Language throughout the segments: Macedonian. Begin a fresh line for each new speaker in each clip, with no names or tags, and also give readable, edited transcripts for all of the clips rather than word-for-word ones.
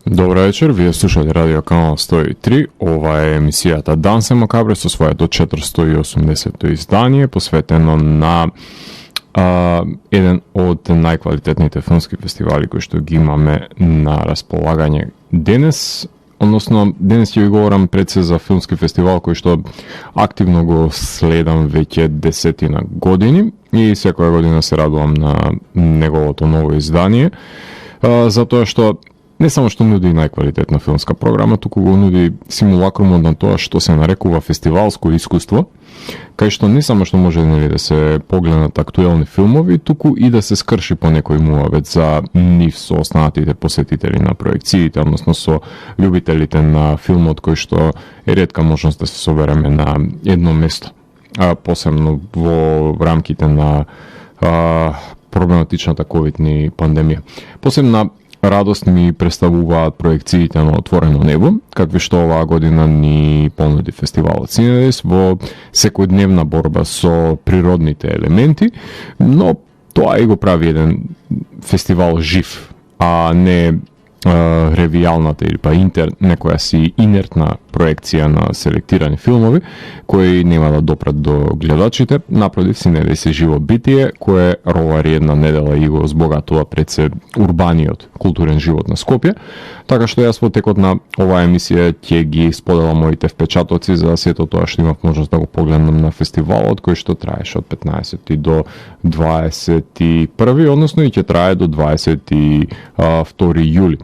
Добра вечер, вие слушате Радио Канал 103. Ова е емисијата Дансе Макабре со своето 480-то издание, посветено на еден од најквалитетните филмски фестивали кои што ги имаме на располагање денес. Односно, денес ќе ви говорам пред се за филмски фестивал кој што активно го следам веќе 10 години и секоја година се радувам на неговото ново издание, затоа што не само што нуди најквалитетна филмска програма, туку го нуди симулакрумот на тоа што се нарекува фестивалско искуство, кај што не само што може да се погледнат актуелни филмови, туку и да се скрши по некој муавет за нив со останатите посетители на проекциите, односно со љубителите на филмот кој што е ретка можност да се собереме на едно место, посебно во рамките на проблематичната ковидни пандемија. Посебна радост ми представуваат проекциите на Отворено небо, какви што оваа година ни понуди фестивалот Синедис во секојдневна борба со природните елементи, но тоа и го прави еден фестивал жив, а не ревијалната или па некоја си инертна проекција на селектирани филмови кои нема да допрат до гледачите. Напротив, Синедис е живо битие кое ровари една недела и го збогатува пред се урбаниот културен живот на Скопје. Така што јас во текот на оваа емисија ќе ги споделам моите впечатоци за сето тоа што имав можност да го погледнам на фестивалот, кој што траеше од 15 до 21, односно и ќе трае до 22 јули.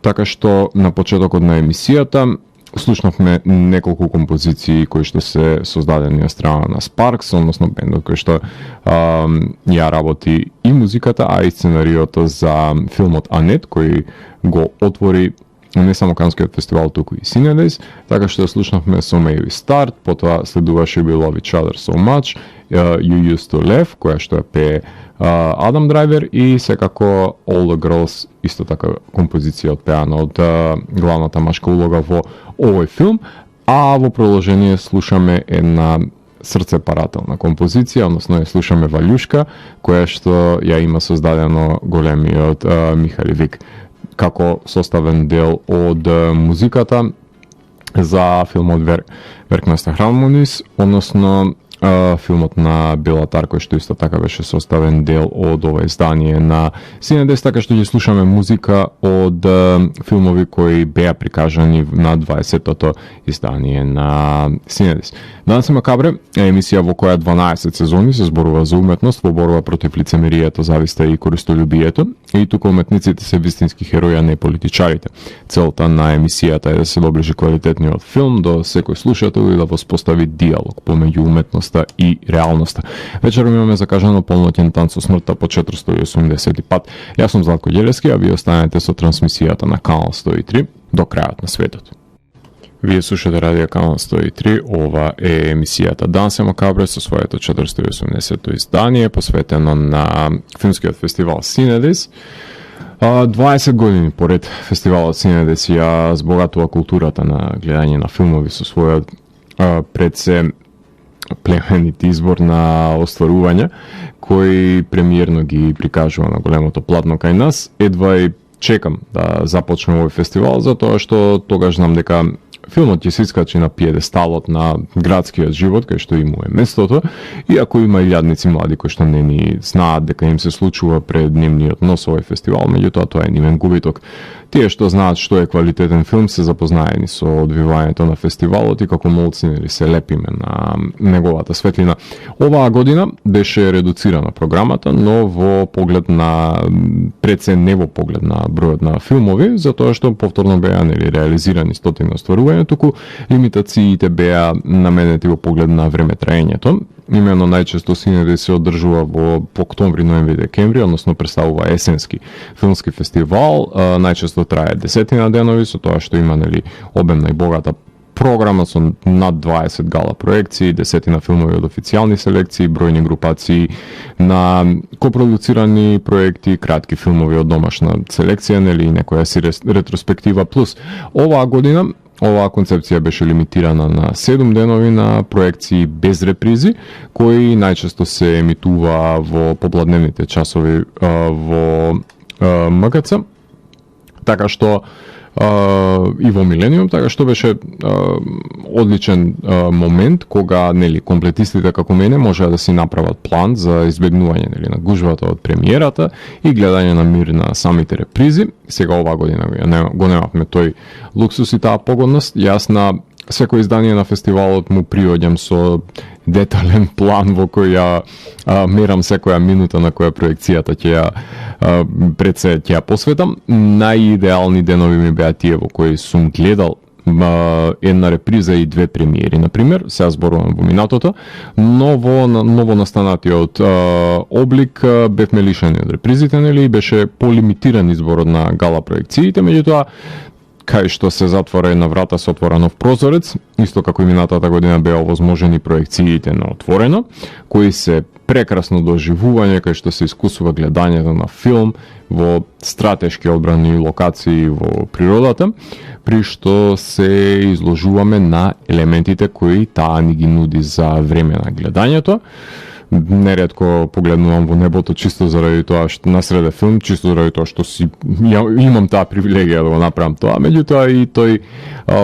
Така што на почетокот на емисијата слушнавме неколку композиции кои што се создадени од страна на Sparks, односно бендот кој што ја работи и музиката, а и сценариото за филмот Анет, кој го отвори не само Канскиот фестивал, туку и Синедис. Така што слушнавме So May We Start, потоа следуваше We Love Each Other So Much, You Used To Laugh, која што ја пее Адам Драйвер, и секако All The Girls, исто така композиција отпеана од главната машка улога во овој филм, а во продолжение слушаме една срцепарателна композиција, односно ја слушаме Валјушка, која што ја има создадено големиот Михаил Вик, како составен дел од музиката за филмот Werkmeister Harmonies, односно филмот на Белатар, кој што исто така беше составен дел од ова издание на Синедис, така што ќе слушаме музика од филмови кои беа прикажани на 20-тото издание на Синедис. Дансе Макабре е емисија во која 12 сезони се зборува за уметност во борба против лицемерието, зависта и користолюбието, и туку уметниците се вистински херои, а не политичарите. Целта на емисијата е да се доближи квалитетниот филм до секој слушател и да воспостави диалог помеѓу уметноста и реалноста. Вечером имаме закажано полноќен танц со смртта по 480 пат. Јас сум Златко Ѓелевски, а вие останете со трансмисијата на Канал 103 до крајот на светот. Вие слушате Радио Канал 103, ова е емисијата Дансе Макабре со своето 480-то издание, посветено на филмскиот фестивал Синедис. 20 години поред фестивалот Синедис ја збогатува културата на гледање на филмови со својот пред се племенит избор на остварувања, кој премиерно ги прикажува на големото платно кај нас. Едва и чекам да започне овој фестивал, затоа што тогаш знам дека филмот ќе се искачи на пиедесталот на градскиот живот, кај што му е местото, иако има илјадници млади кои што не ни знаат дека им се случува пред нивниот нос овој фестивал, меѓутоа тоа е нимен губиток. Тие што знаат што е квалитетен филм се запознаени со одвивањето на фестивалот и како молци се лепиме на неговата светлина. Оваа година беше редуцирана програмата, но во поглед на пред се не во поглед на бројот на филмови, затоа што повторно беа реализирани стотини остварувања, туку лимитациите беа наменети во поглед на време траењето. Имено најчесто Синедис се одржува во октомври, ноември, декември, односно представува есенски филмски фестивал, најчесто трае 10 денови, со тоа што има обемна и богата програма со над 20 гала проекции, 10 филмови од официјални селекции, бројни групации на копродуцирани проекти, кратки филмови од домашна селекција, и некоја си ретроспектива плюс. Оваа година оваа концепција беше лимитирана на 7 денови на проекции без репризи, кои најчесто се емитува во попладневните часови во МКЦ. Така што и во Милениум, така што беше одличен момент кога нели комплетистите како мене можеа да си направат план за избегнување нели на гужвата од премиерата и гледање на мир на самите репризи. Сега оваа година го немавме тој луксус и таа погодност. Јас на секој издание на фестивалот му приоѓам со детален план во кој ја мерам секоја минута на која проекцијата ќе ја пред се ќе ја посветам. Најидеални денови ми беа тие во кои сум гледал една реприза и две премиери, например, сега зборувам во минатото, ново настанатиот облик бевме лишени од репризите, нели, и беше полимитиран изборот на гала проекциите, меѓутоа кај што се затвора една врата со отвора нов прозорец, исто како и минатата година беа овозможени проекциите на отворено, кои се прекрасно доживување, кај што се искусува гледањето на филм во стратешки одбрани локации во природата, при што се изложуваме на елементите кои таа ни ги нуди за време на гледањето. Неретко погледнувам во небото чисто заради тоа што насреде филм, чисто заради тоа што имам таа привилегија да го направам тоа, меѓутоа и тој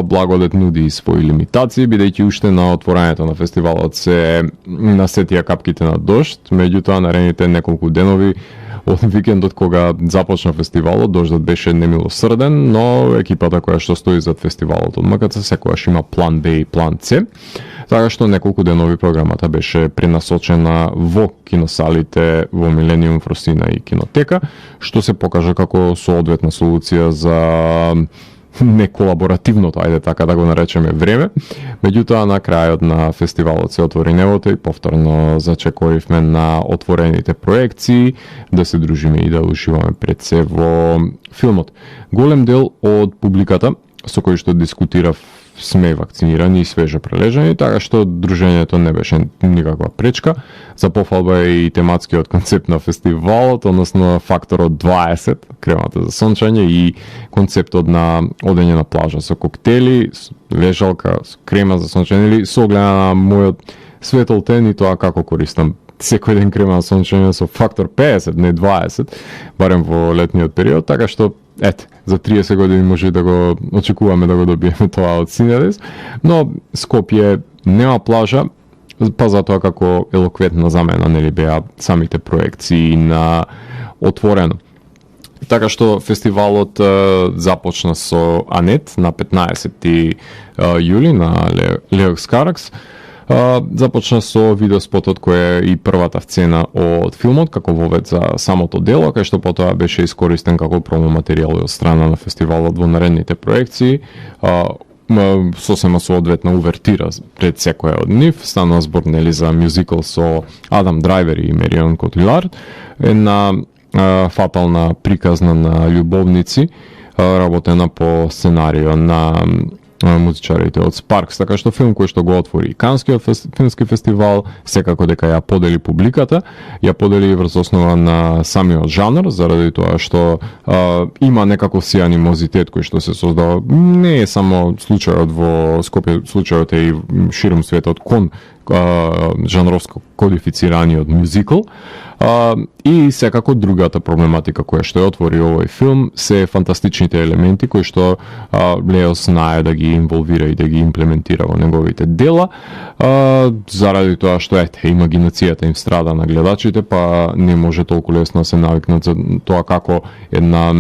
благодет нуди и своји лимитации, бидејќи уште на отворањето на фестивалот се насетија капките на дожд, меѓутоа наредните неколку денови од викендот кога започна фестивалот, дождот беше немилосрден, но екипата која што стои зад фестивалот од МКЦ секогаш има план Б и план С. Така што неколку денови програмата беше пренасочена во киносалите во Милениум, Фростина и Кинотека, што се покажа како соодветна солуција за неколаборативното, ајде така да го наречеме, време. Меѓутоа на крајот на фестивалот се отвори небото и повторно зачекоривме на отворените проекции, да се дружиме и да уживаме пред се во филмот. Голем дел од публиката со кој што дискутирав сме вакцинирани и свежо прележани, така што дружењето не беше никаква пречка. За пофалба е и тематскиот концепт на фестивалот, односно факторот 20, кремата за сончање, и концептот на одење на плажа со коктели, лежалка, со крема за сончање, или со огледа на мојот светол тен и тоа како користам секој ден крема за сончање со фактор 50, не 20, барем во летниот период, така што ете, за 30 години може да го очекуваме да го добиеме тоа од Синедес, но Скопје нема плажа, па затоа како елоквентна замена нели беа самите проекции на отворено. Така што фестивалот започна со Анет на 15 јули на Леокс Каракс. Започна со видеоспотот кој е и првата сцена од филмот како вовед за самото дело, кај што потоа беше искористен како промо материјал од страна на фестивалот во наредните проекции. Сосема соодветна увертира пред секоја од нив. Станува збор нели за мюзикл со Адам Драйвер и Марион Котилар, една фатална приказна на љубовници, работена по сценарио на музичарите од Спаркс, така што филм кој што го отвори Канскиот филмски фестивал, секако дека ја подели публиката, ја подели врз основа на самиот жанр, заради тоа што има некаков си анимозитет кој што се создава. Не е само случајот во Скопје, случајот е и широм светот кон жанровско кодифицираниот мюзикл. И секако другата проблематика која што ја отвори овој филм се фантастичните елементи кои што Лео знае да ги инволвира и да ги имплементира во неговите дела, заради тоа што имагинацијата им страда на гледачите, па не може толку лесно да се навикнат за тоа како една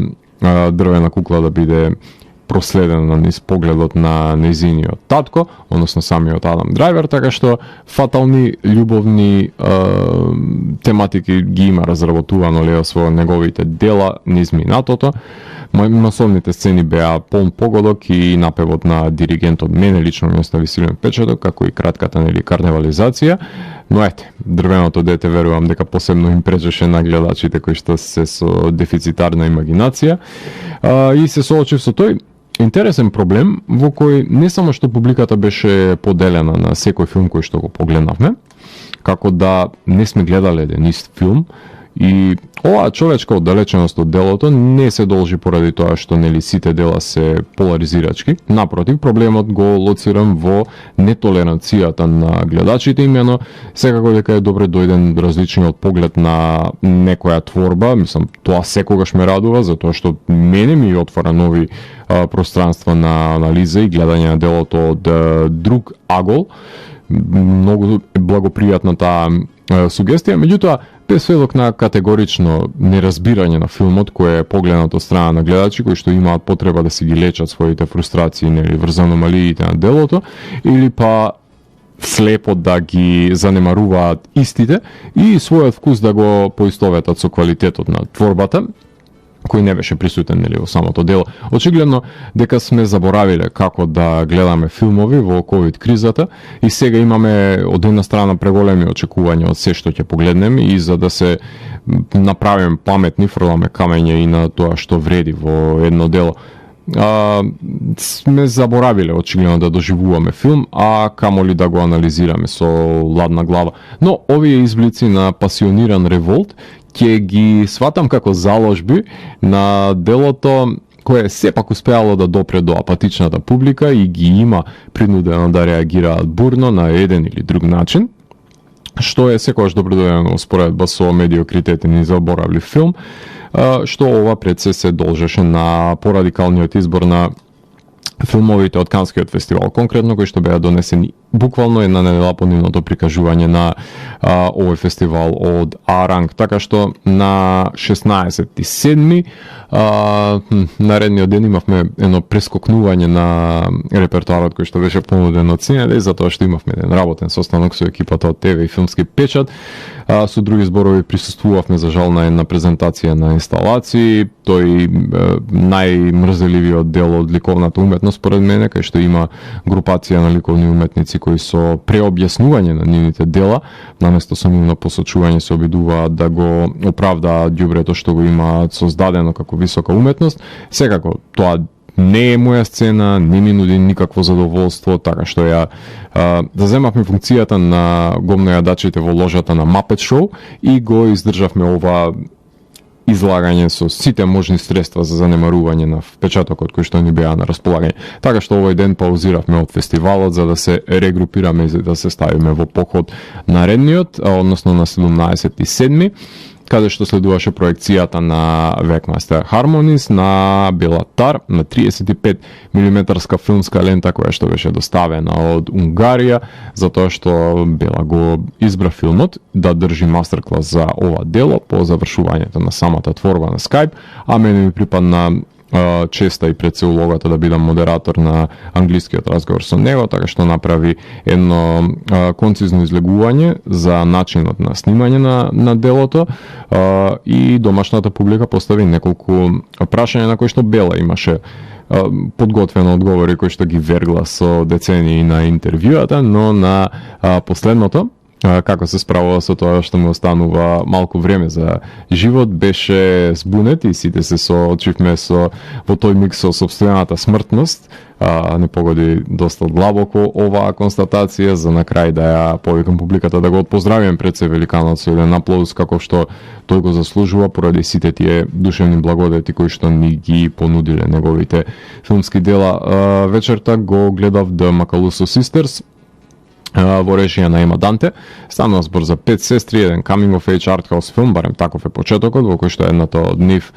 дрвена кукла да биде проследена низ погледот на нејзиниот татко, односно самиот Адам Драйвер, така што фатални љубовни тематики ги има разработувано Лео во неговите дела низ минатото. Масовните сцени беа полн погодок и напевот на диригентот мене лично ми остави силен печаток, како и кратката нели карневализација. Но дрвеното дете верувам дека посебно им пречеше на гледачите кои што се со дефицитарна имагинација. И се соочив со тој интересен проблем во кој не само што публиката беше поделена на секој филм кој што го погледнавме, како да не сме гледале еден ист филм И оваа човечка оддалеченост од делото не се должи поради тоа што нели сите дела се поларизирачки. Напротив, проблемот го лоцирам во нетолеранцијата на гледачите, имено секако дека е добре дојден различниот поглед на некоја творба. Мислам, тоа секогаш ме радува, затоа што мене ми отвора нови пространства на анализа и гледање на делото од друг агол. Многу благопријатна таа сугестија, меѓутоа без сведок на категорично неразбирање на филмот кој е погледнат од страна на гледачи кои што имаат потреба да си ги лечат своите фрустрации нели врз аномалиите на делото или па слепо да ги занемаруваат истите и својот вкус да го поистоветат со квалитетот на творбата кој не беше присутен нели во самото дело. Очигледно дека сме заборавиле како да гледаме филмови во ковид кризата и сега имаме од една страна преголеми очекувања од се што ќе погледнеме и за да се направиме паметни фрламе камење и на тоа што вреди во едно дело. Сме заборавиле очигледно да доживуваме филм, а камоли да го анализираме со ладна глава. Но овие изблици на пасиониран револт ќе ги сватам како заложби на делото кое сепак успеало да допре до апатичната публика и ги има принудено да реагираат бурно на еден или друг начин, што е секогаш добродојано споредба со медиокритетен и заборавлив филм, што ова пред се должеше на порадикалниот избор на филмовите од Канскиот фестивал, конкретно кои што беа донесени буквално една недела по нивното прикажување на овој фестивал од А-ранг. Така што на 16.7. Наредниот ден имавме едно прескокнување на репертуарот кој што беше понуден од Синеде, затоа што имавме еден работен состанок со екипата од ТВ и Филмски печат. Со други зборови присуствувавме за жал на една презентација на инсталации. Тој најмрзеливиот дел од ликовната уметност според мене, кај што има групација на ликовни уметници кои со преобјаснување на нивните дела, наместо со нивно посочување се обидуваат да го оправдаат ѓубрето што го имаат создадено како висока уметност. Секако тоа не е моја сцена, не ми нуди никакво задоволство, така што ја заземавме функцијата на гомнојадачите во ложата на Muppet Show и го издржавме ова излагање со сите можни средства за занемарување на впечатокот кој што ни беа на располагање. Така што овој ден паузиравме од фестивалот за да се регрупираме и за да се ставиме во поход наредниот, односно на 17.7. каде што следуваше проекцијата на Whackmaster Harmonies на Белатар на 35 мм филмска лента која што беше доставена од Унгарија, затоа што Бела го избра филмот да држи мастерклас за ова дело по завршувањето на самата творба на Skype, а мене ми припадна честа и пред се улогата да бидам модератор на англискиот разговор со него, така што направи едно концизно излегување за начинот на снимање на делото и домашната публика постави неколку прашања на кои што Бела имаше подготвено одговори кои што ги вергла со децении на интервјуата, но на последното како се справува со тоа што му останува малку време за живот, беше збунет и сите се соочивме во тој миг со собствената смртност. Не погоди доста длабоко оваа констатација, за на крај да ја повикам публиката да го поздравиме пред се великанот со еден аплауз како што тој го заслужува поради сите тие душевни благодети кои што ни ги понудиле неговите филмски дела. Вечерта го гледав The Macaluso Sisters во режија на Ема Данте. Станува збор за 5 сестри, еден coming of age art house филм, барем таков е почетокот, во кој што едната од нив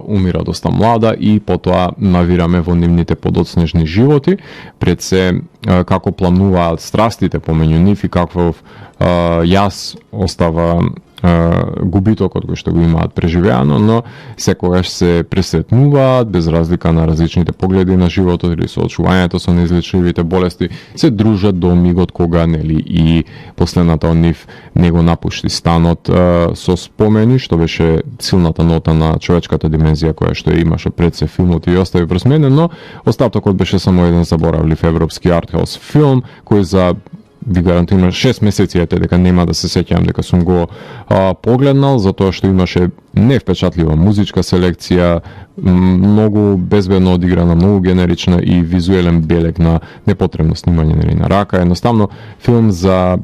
умира доста млада и потоа навираме во нивните подоцнежни животи, пред се како пламнуваат страстите помеѓу нив и каков јас остава губитокот кој што го имаат преживеано, но секогаш се пресретнуваат без разлика на различните погледи на животот или соочувањето со неизлечливите болести, се дружат до мигот кога нели и последната од нив не го напушти станот со спомени, што беше силната нота на човечката димензија која што имаше пред се филмот и остави врз мене, но остатокот беше само еден заборавлив европски артхаус филм кој за ви гарантирам 6 месеци ете дека нема да се сеќавам дека сум го погледнал, затоа што имаше невпечатлива музичка селекција, многу безбедно одиграна, многу генерична и визуелен белег на непотребно снимање нели на рака, едноставно филм за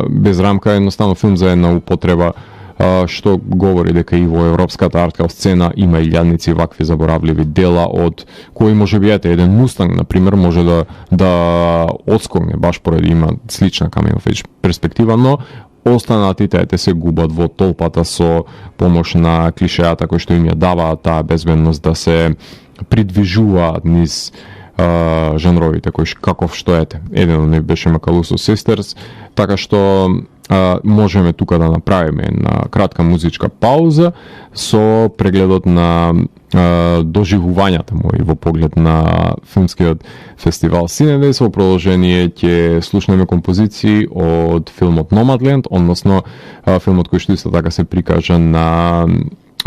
без рамка, едноставно филм за една употреба што говори дека и во европската артхаус сцена има илјадници вакви заборавливи дела од кои може би еден Мустанг на пример може да отскокне баш поради има слична coming of age перспектива, но останатите се губат во толпата со помош на клишеата кои што им ја даваат таа безбедност да се придвижуваат низ жанровите кои каков што еден од нив беше Макалусо Систерс, така што можеме тука да направиме една кратка музичка пауза со прегледот на доживувањата мои во поглед на филмскиот фестивал Синедес. Во продолжение ќе слушнеме композиции од филмот Nomadland, односно филмот кој што исто така се прикажа на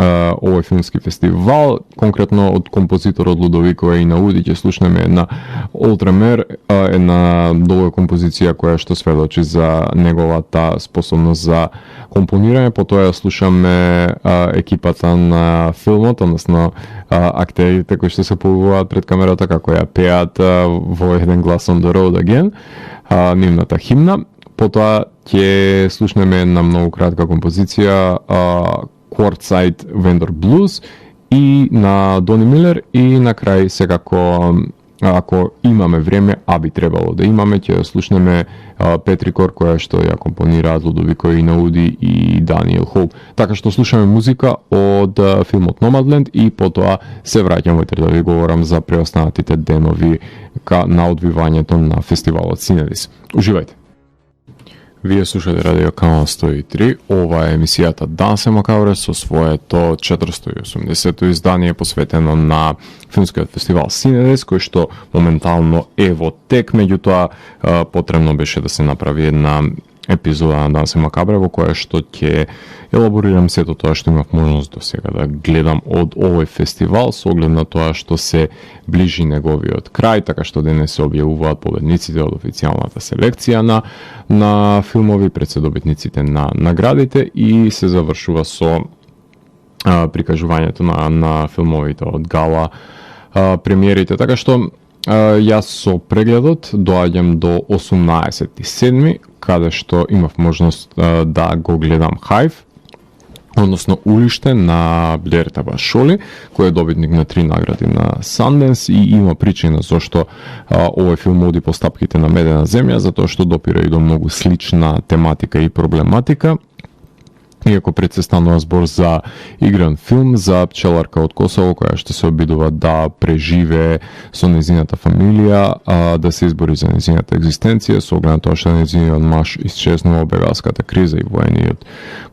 овој филмски фестивал, конкретно од композиторот Лудовико Еинауди ќе слушнеме една Олтремер, една долга композиција која што сведочи за неговата способност за компонирање. Потоа ја слушаме екипата на филмот, односно актерите кои што се појавуваат пред камерата како ја пеат во еден глас on the road again, нивната химна. Потоа ќе слушнеме една многу кратка композиција Courtside Vendor Blues и на Дони Милер, и на крај секако ако имаме време, а би требало да имаме, ќе слушнеме Петрикор која што ја компонираат Лудовико Еинауди и Даниел Холп. Така што слушаме музика од филмот Nomadland и потоа се враќам да ви говорам за преостанатите денови на одвивањето на фестивалот Синедис. Уживајте! Вие слушате Радио Канал 103, ова е емисијата Дансе Макабре со своето 480-то издание посветено на филмскиот фестивал Синедес, кој што моментално е во тек, меѓутоа потребно беше да се направи една епизода на Дансе Макабре во која што ќе елаборирам сето тоа што имав можност до сега да гледам од овој фестивал со оглед на тоа што се ближи неговиот крај, така што денес се објавуваат победниците од официјалната селекција на филмови, пред се добитниците на наградите и се завршува со прикажувањето на филмовите од гала премиерите. Така што јас со прегледот доаѓам до 18.7, каде што имав можност да го гледам Хајв, односно Улиште на Блерта Башоли, кој е добитник на 3 награди на Санденс и има причина зашто овој филм оди по стапките на Медена земја, затоа што допира и до многу слична тематика и проблематика. Иако пред се станува збор за игран филм за пчеларка од Косово која што се обидува да преживее со незината фамилија, да се избори за незината екзистенција, со оглед на тоа што незиниот маж исчезнува во бегалската криза и воениот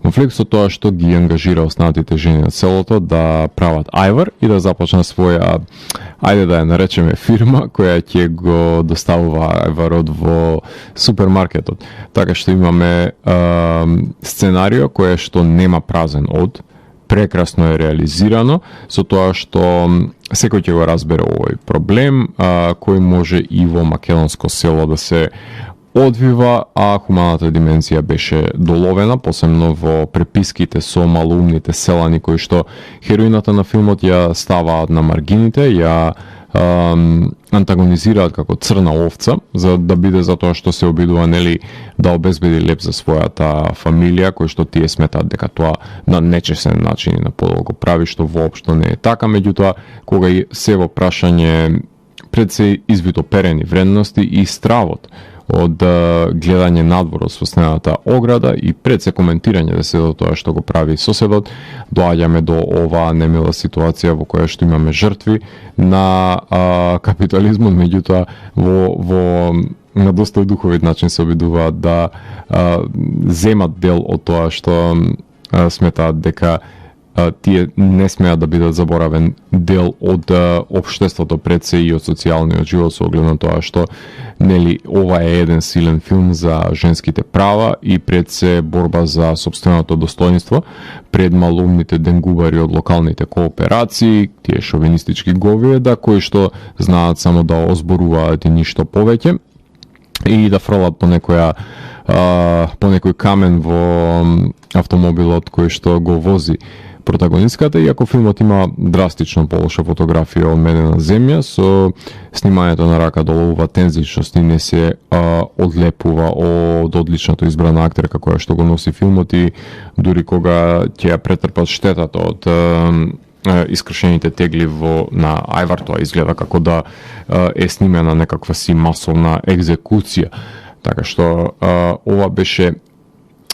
конфликт, со тоа што ги ангажира останатите жени на селото да прават ајвар и да започна своја, ајде да ја наречеме фирма, која ќе го доставува ајварот во супермаркетот. Така што имаме сценарио кој што нема празен од, прекрасно е реализирано, со тоа што секој ќе го разбере овој проблем, кој може и во македонско село да се одвива, а хуманата димензија беше доловена, посебно во преписките со малоумните селани кои што хероината на филмот ја ставаат на маргините, ја антагонизираат како црна овца, за да биде затоа што се обидува нели да обезбеди леп за својата фамилија, кој што тие сметаат дека тоа на нечесен начин и на подолго прави, што воопшто не е така. Меѓутоа, кога се во прашање пред се извитоперени вредности и стравот од гледање надвор од своснената ограда и пред се коментирање да се до тоа што го прави соседот, доаѓаме до оваа немила ситуација во која што имаме жртви на капитализмот, меѓутоа во на доста духовит начин се обидуваат да земат дел од тоа што сметаат дека тие не смеат да бидат заборавен дел од општеството пред се и од социјалниот живот, со оглед на тоа што нели ова е еден силен филм за женските права и пред се борба за сопственото достоинство пред малумните денгубари од локалните кооперации, тие шовинистички говиеда кои што знаат само да озборуваат и ништо повеќе и да фрлат по некој камен во автомобилот кој што го вози протагонистката, иако филмот има драстично полоша фотографија од Медена земја, со снимањето на рака долу ова тензичност и не се одлепува од одличното избрана актерка која што го носи филмот и дури кога ќе ја претрпат штетата од искршените тегли на Ајвар, тоа изгледа како да е снимена некаква си масовна екзекуција. Така што ова беше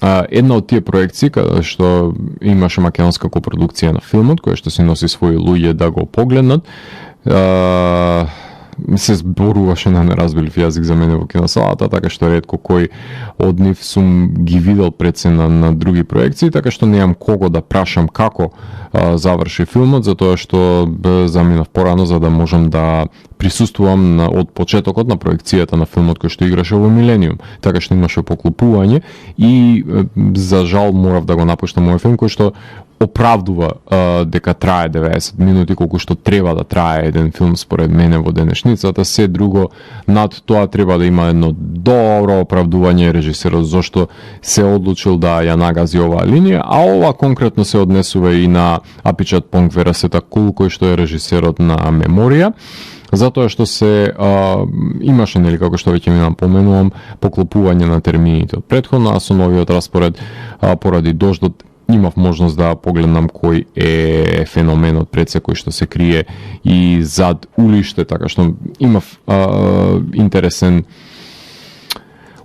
една од тие проекции каде што имаше македонска копродукција на филмот, која што се носи своји луѓе да го погледнат. Се зборуваше на неразбилив јазик за мене во киносалата, така што ретко кој од нив сум ги видел пред се на други проекции, така што немам кого да прашам како заврши филмот, затоа што заминав порано за да можам да присуствувам од почетокот на проекцијата на филмот кој што играше во Милениум. Така што имаше поклопување и за жал морав да го напуштам мој филм кој што оправдува дека трае 90 минути колку што треба да трае еден филм според мене во денешницата. Се друго над тоа треба да има едно добро оправдување режисерот зошто се одлучил да ја нагази оваа линија, а ова конкретно се однесува и на Апичат Понг Верасета Кул кој што е режисерот на Меморија, затоа што се имаше, нели, како што веќе ми напоменувам, поклопување на термините од претходно, а со новиот распоред поради дождот имав можност да погледнам кој е феноменот пред се кој што се крие и зад улиште, така што имав интересен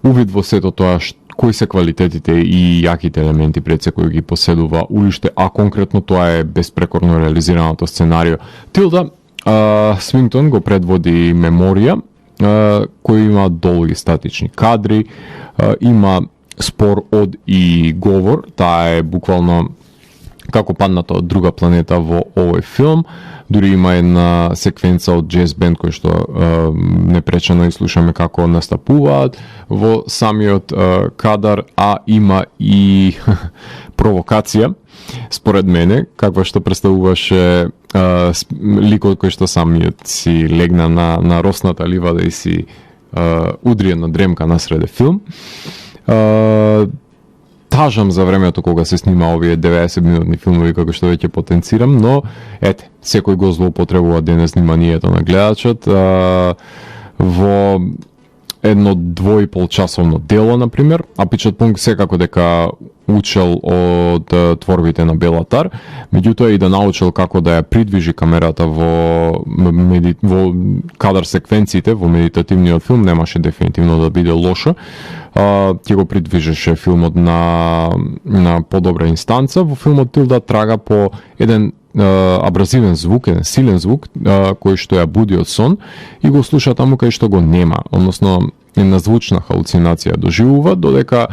увид во сето тоа кои се квалитетите и јаките елементи пред се кој ги поседува улиште, а конкретно тоа е безпрекорно реализираното сценарио. Тилда Свинтон го предводи Меморија, кој има долги статични кадри, има спор од и говор, таа е буквално како падната од друга планета во овој филм. Дури има една секвенца од джез бенд кој што непречено и слушаме како настапуваат во самиот кадар, а има и провокација според мене, каква што представуваше ликот кој што самиот си легна на росната ливада и си удри една дремка насреде филм. Тажам за времето кога се снима овие 90 минутни филмови како што веќе потенцирам, но ете, секој го злоупотребува денес вниманието на гледачот во едно 2,5 часовно дело, например. Апичат Понг секако дека учел од творбите на Белатар, меѓутоа и да научил како да ја придвижи камерата во кадар секвенциите, во медитативниот филм, немаше дефинитивно да биде лошо. Ќе го придвижеше филмот на подобра инстанца. Во филмот Тилда трага по еден абразивен звук, еден силен звук, кој што ја буди од сон и го слуша таму кај што го нема, односно една звучна халуцинација доживува, додека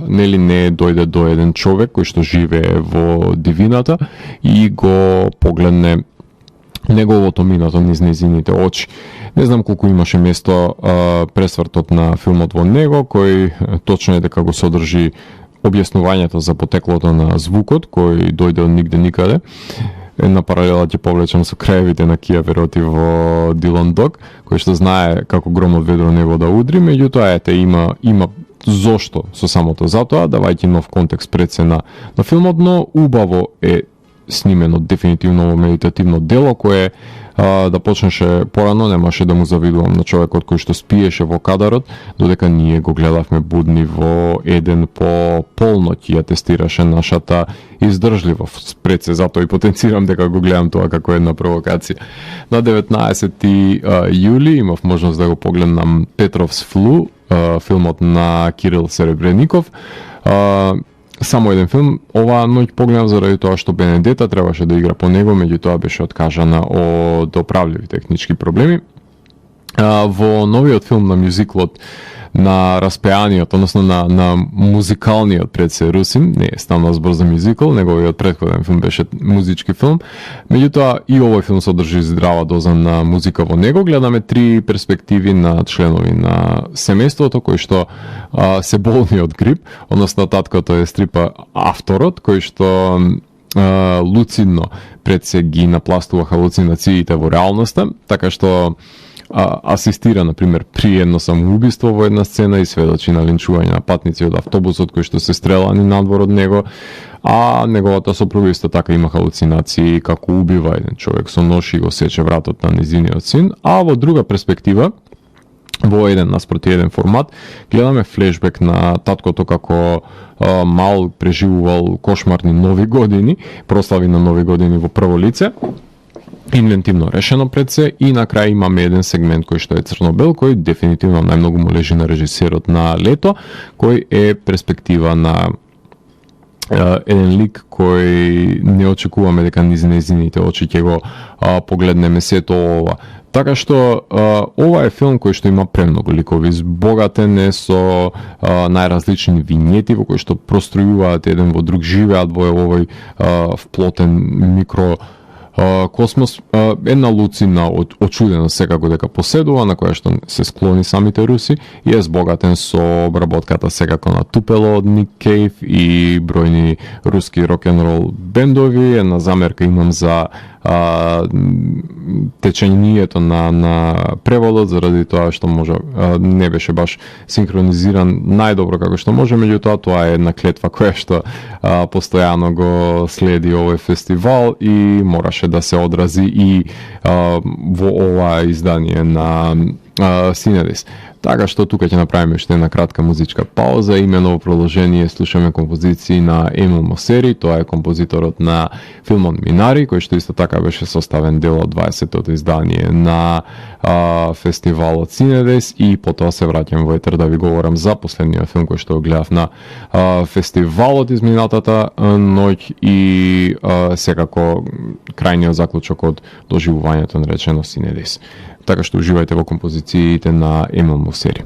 нели не дојде до еден човек кој што живее во дивината и го погледне неговото минато низ незините очи. Не знам колку имаше место пресвртот на филмот во него, кој точно е дека го содржи објаснувањето за потеклото на звукот, кој дојде од нигде никаде. Една паралела ќе повлечам со краевите на Кија Вероти во Дилан Дог, кој што знае како громот ведро него да удри, меѓутоа ете има зошто со самото затоа, давајќи нов контекст пред се на филмот, но убаво е снимено дефинитивно во медитативно дело кое да почнеше порано, немаше да му завидувам на човекот кој што спиеше во кадарот, додека ние го гледавме будни во еден по полноќ ја тестираше нашата издржливост. Пред се затоа и потенцирам дека го гледам тоа како една провокација. На 19 јули имав можност да го погледнам Петровс Флу, филмот на Кирил Серебреников. Само еден филм, оваа ноќ погледнав заради тоа што Бенедета требаше да игра по него, меѓутоа беше откажана од оправливи технички проблеми. Во новиот филм на мюзиклот на распеаниот, односно на музикалниот пред се Русин, не е станал збор за мюзикл, неговиот претходен филм беше музички филм, меѓутоа и овој филм содржи здрава доза на музика во него. Гледаме три перспективи на членови на семејството кои што се болни од грип, односно таткото е стрипа авторот, кој што луцидно пред се ги напластува халуцинациите во реалноста, така што асистира, например, при едно самоубиство во една сцена и сведочи на линчување на патници од автобусот кои што се стрелани надвор од него, а неговата сопруга исто така има халуцинации како убива еден човек со нож и го сече вратот на незиниот син, а во друга перспектива, во еден наспроти еден формат, гледаме флешбек на таткото како мал преживувал кошмарни нови години, прослави на нови години во прво лице, инвентивно решено пред се, и на крај имаме еден сегмент кој што е црно-бел, кој дефинитивно најмногу му лежи на режисерот на Лето, кој е перспектива на еден лик кој не очекуваме дека низ незините очи ќе го погледнеме сето ова. Така што ова е филм кој што има премногу ликови, збогатен е со најразлични винјети во кои што простројуваат еден во друг, живеат во овој вплотен микро космос. Една Луцина очудена секако дека поседува, на која што се склони самите руси, и е збогатен со обработката секако на Тупело од Ник Кейв и бројни руски рок-н-рол бендови. Една замерка имам за течењето на преводот, заради тоа што може не беше баш синхронизиран најдобро како што може, меѓутоа тоа е една клетва која што постојано го следи овој фестивал и мораше да се одрази и во ова издание на Синедис. Така што тука ќе направиме уште една кратка музичка пауза, имено во продолжение слушаме композиции на Емил Мосери, тоа е композиторот на филмот Минари, кој што исто така беше составен дел од 20-тото издание на фестивалот Синедис, и потоа се враќам во етер да ви говорам за последниот филм кој што го гледав на фестивалот изминатата ноќ и секако крајниот заклучок од доживувањето наречено Синедис. Така што уживајте во композициите на Емил Мосери.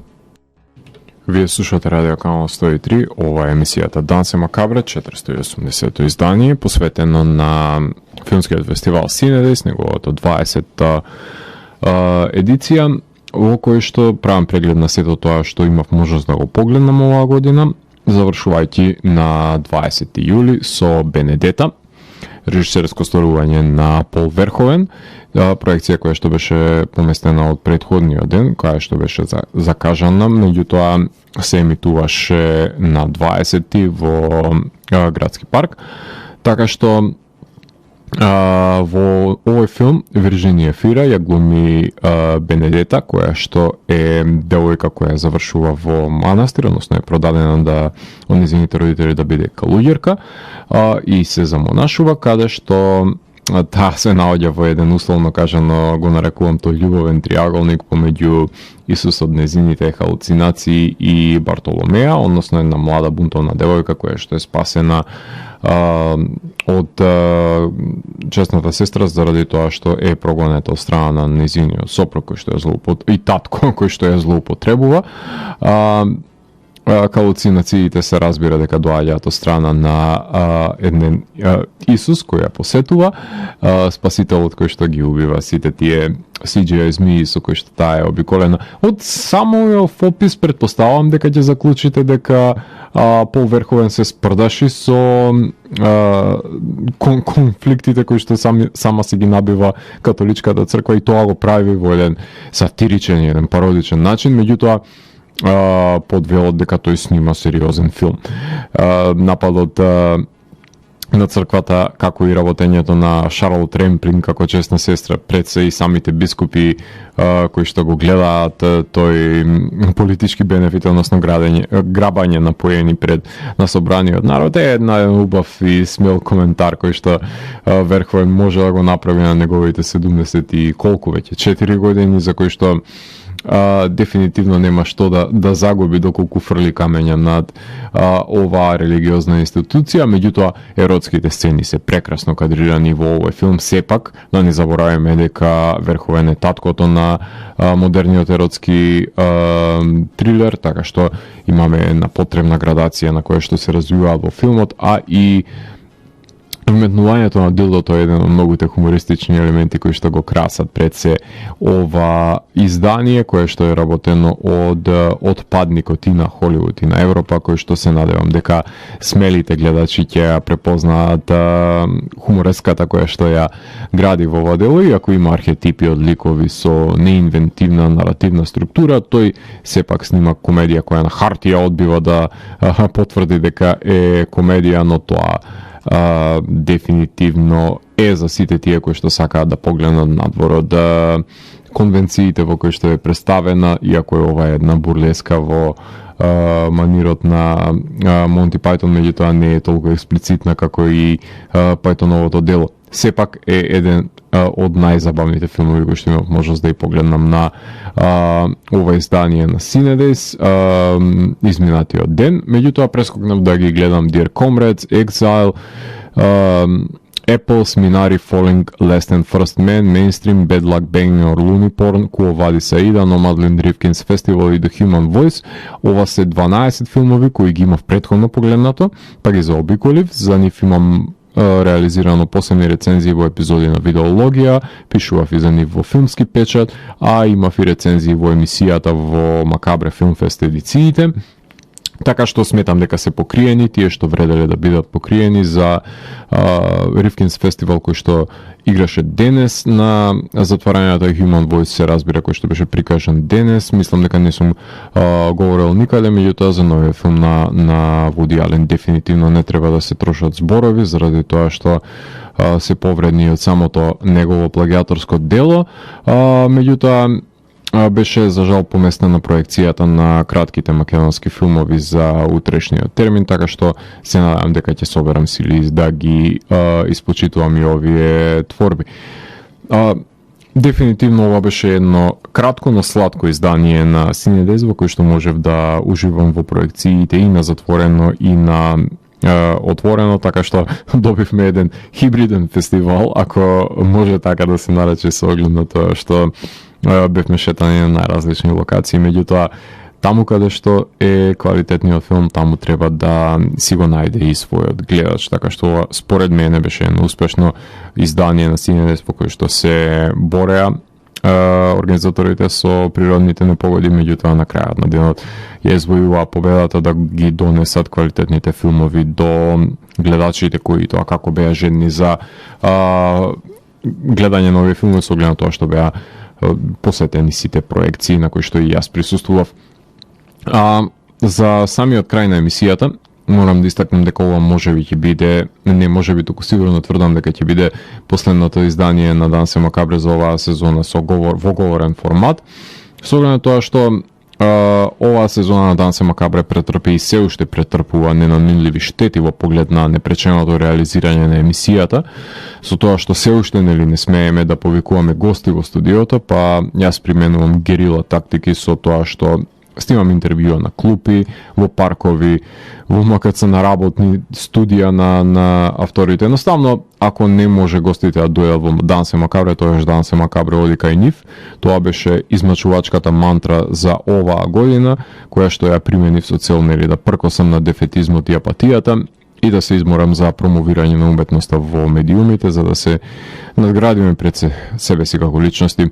Вие слушате Радио Канал 103, ова е емисијата Дансе Макабре, 480-то издание, посветено на филмскиот фестивал Синедис, неговото 20-та едиција, во кој што правам преглед на сето тоа што имав можност да го погледнам оваа година, завршувајќи на 20 јули со Бенедета, режисерско сторување на Пол Верховен, проекција која што беше поместена од претходниот ден, која што беше закажана, меѓутоа се емитуваше на 20 во Градски парк. Така што во овој филм Вирџинија Фира ја глуми Бенедета, која што е девојка која завршува во манастир, односно е продадена да од незините родители да биде калуѓерка, и се замонашува, каде што таа се наоѓа во еден, условно кажано го нарекувам тој љубовен триаголник помеѓу Исусот, незините халуцинации и Бартоломеја, односно една млада бунтовна девојка која што е спасена од честната сестра заради тоа што е прогонета од страна на незиниот сопруг кој што е и татко кој што ја злоупотребува. Халуцинациите се разбира дека доаѓаат од страна на еден Исус кој ја посетува, спасителот кој што ги убива сите тие CGI змии со кои што таа е обиколена. Од самиот опис претпоставам дека ќе заклучите дека Пол Верховен се спрдаши со конфликтите кои што сама се ги набива католичката црква, и тоа го прави во еден сатиричен, еден пародичен начин, меѓутоа под велот дека тој снима сериозен филм. Нападот на црквата, како и работењето на Шарлот Ремплин како честна сестра, пред се и самите бискупи кои што го гледаат тој политички бенефит, односно грабање на поени пред на собраниот народ, е една убав и смел коментар кој што Верховен може да го направи на неговите 70 и колку веќе 4 години, за кој што дефинитивно нема што да загуби доколку фрли камења над оваа религиозна институција. Меѓутоа еротските сцени се прекрасно кадрирани во овој филм. Сепак да не забораваме дека Верховен е таткото на модерниот еротски трилер, така што имаме една потребна градација на која што се развиваат во филмот, а и Вметнувањето на дилдото е еден од многуте хумористични елементи кои што го красат пред се ова издание, кое што е работено од отпадникот и на Холивуд и на Европа, кој што се надевам дека смелите гледачи ќе ја препознаат хумореската која што ја гради во ова дело, иако има архетипи од ликови со неинвентивна наративна структура, тој сепак снима комедија која на хартија одбива да потврди дека е комедија, но тоа дефинитивно е за сите тие кои што сакаат да погледнат надвор од конвенциите во кои што е представена, иако е ова една бурлеска во манирот на Монти Пајтон, меѓутоа не е толку експлицитна како и Пајтоновото дело. Сепак е еден од најзабавните филмови кои што имав можност да ја погледнам на ова издание на Cinedis изминатиот ден. Меѓутоа прескокнав да ги гледам Dear Comrades, Exile, Apples, Minari, Falling, Less Than First Man, Mainstream, Bad Luck Banging or Looney Porn, Quo Vadis Aida, Nomadland Rifkin's Festival и The Human Voice. Ова се 12 филмови кои ги имав претходно погледнато, па ги заобиколив. За нив имам реализирано посебни рецензии во епизоди на Видеологија, пишував и за нив во Филмски печат, а имав и рецензии во емисијата во Макабре Филмфест едициите. Така што сметам дека се покриени тие што вределе да бидат покриени за Рифкинс фестивал кој што играше денес на затварањето Human Voice, се разбира, кој што беше прикажан денес. Мислам дека не сум говорел никаде, меѓутоа за новиот филм на Вуди Ален дефинитивно не треба да се трошат зборови, заради тоа што се повредни од самото негово плагиаторско дело. Меѓутоа беше за жал поместена проекцијата на кратките македонски филмови за утрешниот термин, така што се надевам дека ќе соберам сили да ги испочитувам и овие творби. Дефинитивно ова беше едно кратко, но сладко издание на Cinedis, во кој што можев да уживам во проекциите и на затворено и на отворено, така што добивме еден хибриден фестивал, ако може така да се нарече, со оглед на тоа што бевме шетани на најразлични локации, меѓутоа таму каде што е квалитетниот филм, таму треба да си го најде и својот гледач, така што според мене беше едно успешно издание на Cinedis во кој што се бореа организаторите со природните непогоди, меѓутоа на крајот на денот ја извојува победата да ги донесат квалитетните филмови до гледачите кои тоа како беа жедни за гледање на овие филмови, со оглед на тоа што беа посетени сите проекции на кои што и јас присуствував. За самиот крај на емисијата морам да истакнем дека ова можеби ќе биде, не можеби, туку сигурно тврдам дека ќе биде последното издание на Дансе Макабре за оваа сезона со во говорен формат. Со оглед на тоа што оваа сезона на Дансе Макабре претрпи и се уште претрпува ненаминливи штети во поглед на непреченото реализирање на емисијата, со тоа што се уште не смееме да повикуваме гости во студиото, па јас применувам герила тактики со тоа што снимам интервјуа на клупи, во паркови, во МКЦ на работни студија на авторите. Едноставно, ако не може гостите да дојдат во Дансе Макабре, тоа е Дансе Макабре оди кај нив. Тоа беше измачувачката мантра за оваа година, која што ја применив со цел да пркосам на дефетизмот и апатијата и да се изморам за промовирање на уметноста во медиумите, за да се надградиме пред себе си како личности.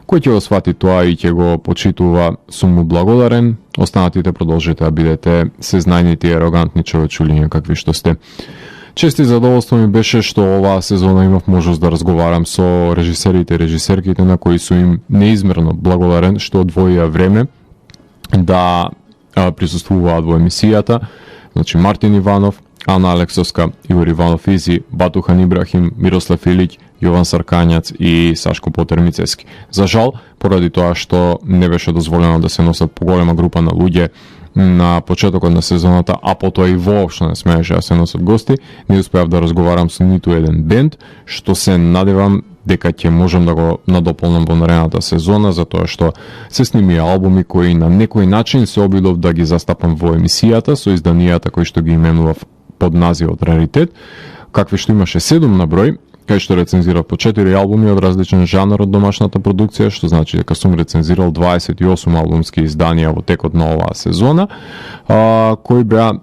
Кој ќе го свати тоа и ќе го почитува, сум му благодарен. Останатите продолжите да бидете сезнајните и арогантни човечулиња какви што сте. Чест и задоволство ми беше што оваа сезона имав можност да разговарам со режисерите и режисерките на кои сум им неизмерно благодарен што одвоија време да присуствуваат во емисијата. Значи Мартин Иванов, Ана Алексовска, Игор Иванов Изи, Батухан Ибрахим, Мирослав Илиќ, Јован Саркањац и Сашко Потермицевски. За жал, поради тоа што не беше дозволено да се носат поголема група на луѓе на почетокот на сезоната, а потоа и воопшто не смееше да се носат гости, не успеав да разговарам со ниту еден бенд, што се надевам дека ќе можам да го надополнам во наредната сезона, затоа што се сними албуми кои на некој начин се обидов да ги застапам во емисијата со изданијата кои што ги именував под називот Раритет, какви што имаше 7 на број, кај што рецензирав по 4 албуми од различен жанр од домашната продукција, што значи дека сум рецензирал 28 албумски изданија во текот на оваа сезона, кои беа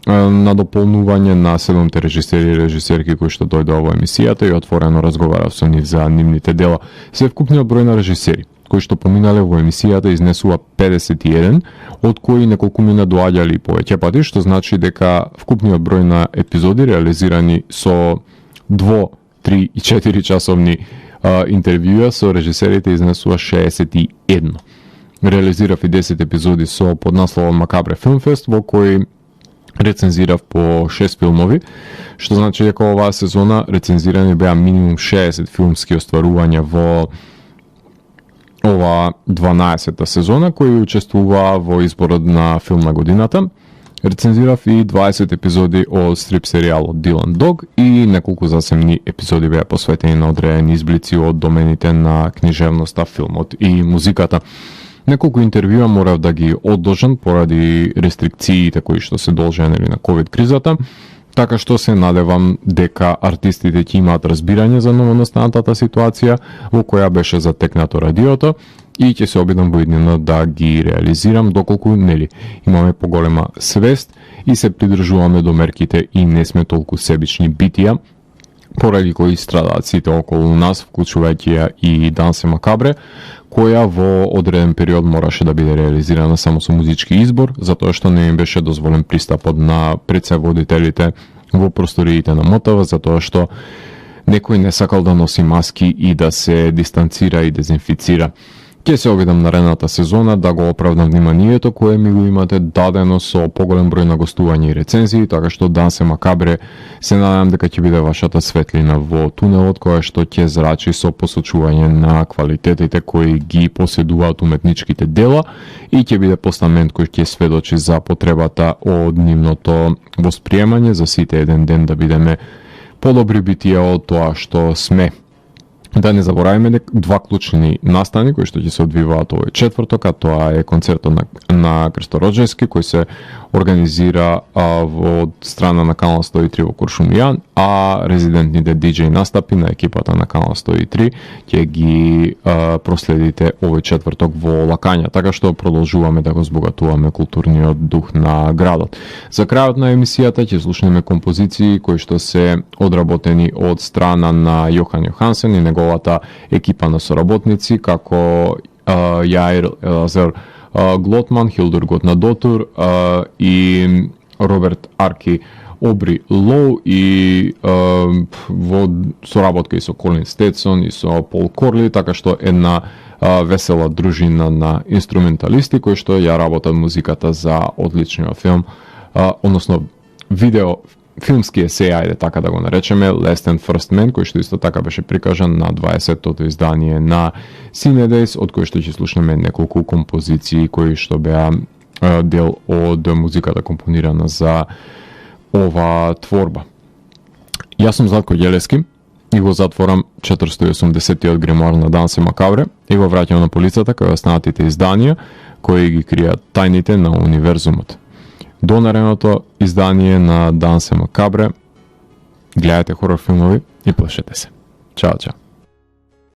на дополнување на 7 режисери и режисерки кои што дојдоа во емисијата и отворено разговарав со нив за нивните дела. Свевкупниот број на режисери кои што поминале во емисијата изнесува 51, од кои неколкумина доаѓали повеќе пати, што значи дека вкупниот број на епизоди реализирани со 2, 3 и 4 часовни интервјуа со режисерите изнесува 61. Реализирав и 10 епизоди со поднасловот Макабре Филмфест, во кој рецензирав по 6 филмови, што значи дека оваа сезона рецензирани беа минимум 60 филмски остварувања во ова 12-та сезона, кои учествуваа во изборот на филм на годината. Рецензирав и 20 епизоди од стрип серијалот Dylan Dog и неколку засемни епизоди беа посветени на одредени изблици од домените на книжевноста, филмот и музиката. Неколку интервјуа морав да ги одложам поради рестрикциите кои што се должени на ковид кризата, така што се надевам дека артистите ќе имаат разбирање за новонастанатата ситуација во која беше затекнато радиото и ќе се обидам во иднина да ги реализирам доколку нели имаме поголема свест и се придржуваме до мерките и не сме толку себични битија, поради кои страдаат сите околу нас, вклучувајќи ја и Дансе Макабре, која во одреден период мораше да биде реализирана само со музички избор, затоа што не им беше дозволен пристапот на предсеводителите во просториите на МТВ, затоа што некој не сакал да носи маски и да се дистанцира и дезинфицира. Ќе се обидам наредната сезона да го оправдам вниманието кое ми го имате дадено со поголем број на гостувања и рецензии, така што Дансе Макабре се надам дека ќе биде вашата светлина во тунелот која што ќе зрачи со посочување на квалитетите кои ги поседуваат уметничките дела и ќе биде постамент кој ќе сведочи за потребата од нивното восприемање за сите еден ден да бидеме подобри битија од тоа што сме. Да не забораваме два клучни настани кои што ќе се одвиваат овој четврток, а тоа е концертот на Крсто Роџејски кој се организира од страна на Канал 103 во Куршумлија, а резидентните диџеј настапи на екипата на Канал 103 ќе ги проследите овој четврток во Лакања, така што продолжуваме да го збогатуваме културниот дух на градот. За крајот на емисијата ќе слушнеме композиции кои што се одработени од страна на Јохан Јохансен и неговата екипа на соработници, како Јаир Елазер Глотман, Хилdur Готнадотур и Роберт Арки Обри Лоу и во соработка и со Колин Стетсон и со Пол Корли, така што една весела дружина на инструменталисти кои што ја работат музиката за одличниот филм, односно видео филмски есеј, ајде така да го наречеме, Last and First Man, кој што исто така беше прикажан на 20-тото издание на Cinedays, од кој што ќе слушнеме неколку композиции кои што беа дел од музиката компонирана за ова творба. Јас сум Златко Ѓелески и го затворам 480-тиот гримоар на Дансе Макабре и го враќам на полицата кај останатите изданија кои ги кријат тајните на универзумот. До наредното издание на Дансе Макабре, гледате хорор филмови и плашете се. Чао, чао.